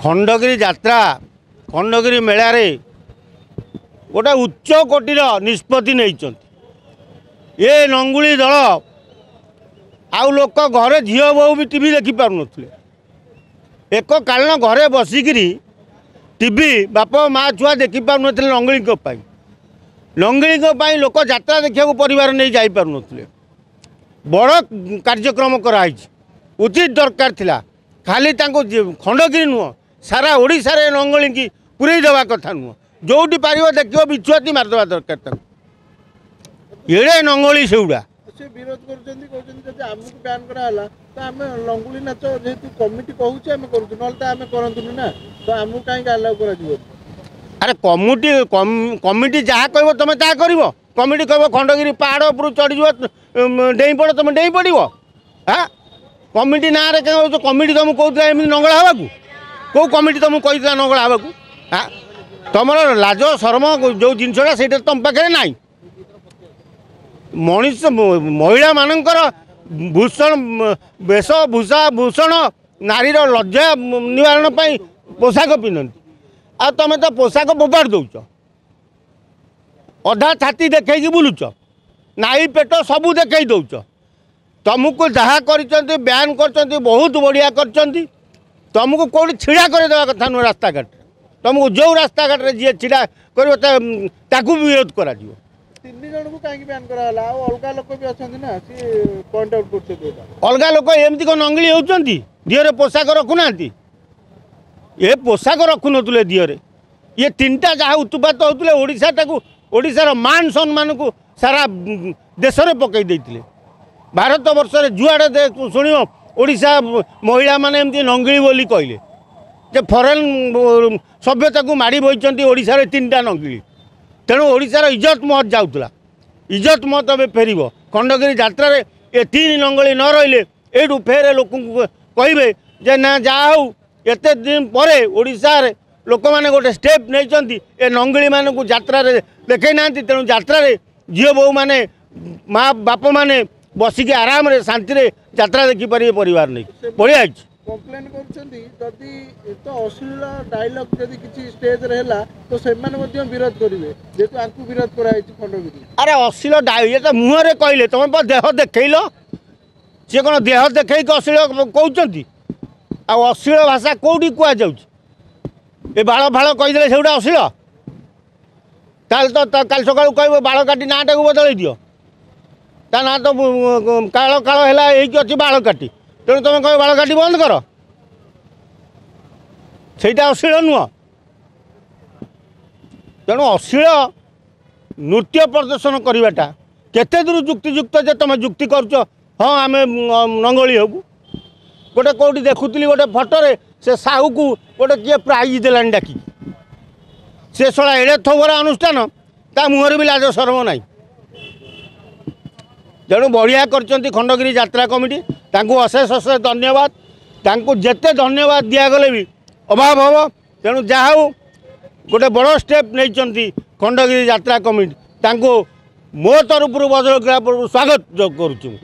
खंडगिरी यात्रा खंडगिरी मेला रे गोटे उच्च कोटीर निष्पत्ति नहीं ये नंगुली दल आउ लोक घरे झील बहु भी टीवी देखी पार नथिले एक कारण घरे बसिकी टीवी बाप माँ छुआ देखी पार नथिले नंगुली लोक यात्रा देखा परिवार नहीं जाई पार नथिले बड़ कार्यक्रम कराई उचित दरकार थिला खाली खंडगिरी नुह सारा ओडिशा रे नंगुली की पूरे देवा कथा नुह जोटी पार देखो बिछुआती मारदेवा दरकार एड़े नंगुली सेगुड़ा से विरोध करमको बैन कराला तो आम लंगुली नाच जेहेतु कमिटी कहूँ आम करूँ ना तो आमको कहीं अलाउ कर अरे कमिटी जहाँ कह तुम ता कर कमिटी कह खंडगिरी पहाड़ उपर चढ़ डेई पड़ तुम डेई पड़ हाँ कमिटी ना कमिटी तुमको कहता एम नंगला हवा कौ कमिटी तुमको कहता नंगला हवा हाँ तुम लाज शर्म जो जिनसा से तुम पाखे ना मनीष महिला मानकर भूषण वेशभूषा भूषण नारीर लज्जा निवारण पोशाक पिंधती आ तुम तो पोशाक फोपाड़ दौच अधा छाती देखी बुलुच नाई पेट सबू देख दौच तुमको जहाँ कर बैन कर बहुत बढ़िया कर तुमको कौटी छिड़ा करदेवा कथा नुह रास्ता घाट तुमको जो रास्ता घाट जी छिड़ा कर विरोध कर तीन जन को कहीं बैन कराला अलग लोक भी अच्छा ना सी पॉइंट आउट कर अलग लोक एमती कौन नंगली होती दिहरे पोशाक रखुना ये पोशाक रखु नुले दिहरे ये तीन टा जहाँ उत्पात होते ओडिशार मान सम्मान को सारा देश में पकई देते भारत वर्ष जुआड़े शुण ओडिशा महिला माने एमती नंगली बोली कहले जे फरेन सभ्यता को माड़ी बोईचंती ओडिशा रे तीन टा नंगली तेणु ओडिशार इज्जत महत जाऊला इज्जत महत ए फेर खंडगिरी यात्रा रे ये तीन नंगली न रही यू फेर लोक कहे जे ना जहाँ हूँ एत दिन पर ओडिशा रे लोक मैंने गोटे स्टेप नहीं ए नंगली मान को यात्रा देखई ना तेणु यात्रा झील बहु मैंने माँ बाप मैंने बसिक आराम रे शांति रे यात्रा देखी पारे परिवार नहीं बढ़िया कंप्लेन करी तो अश्लील डायलॉग जदि किसी स्टेज रहला तो से विरोध करेंगे जेहेतु आपको विरोध कराई खंडगिरी अरे अश्लील ये तो मुहर कहले तुम देह देखल सी कौन देह देख अश्लील कहते अश्लील भाषा कौटी कहुए बाल फाल कहीदे से अश्लील तो काल सका कह बाल काटी ना टाक बदल दियो ता ना तो काल काल है अच्छी बाल काटी तेणु तुम कह बाल काटी बंद कर सेटा अश्लील नुह तेणु अश्लील नृत्य प्रदर्शन करवाटा केते दूर जुक्तियुक्त जे तुम जुक्ति कर हाँ आम नंगली हबू गोटे कौटी देखुली गोटे फटोरे से साहू को गोटे किए प्राइज देलानी डाकी से शला एड़े थोबरा अनुष्ठान ता मुहर भी लाज शरम ना तेणु बढ़िया कर खंडगिरी यात्रा कमिटी तांको अशेष अशेष धन्यवाद तांको जेते धन्यवाद दिगले भी अभाव हम तेणु जहाँ हो गोटे बड़ स्टेप नहीं खंडगिरी यात्रा कमिटी तांको मो तरफ बदल स्वागत करुँ।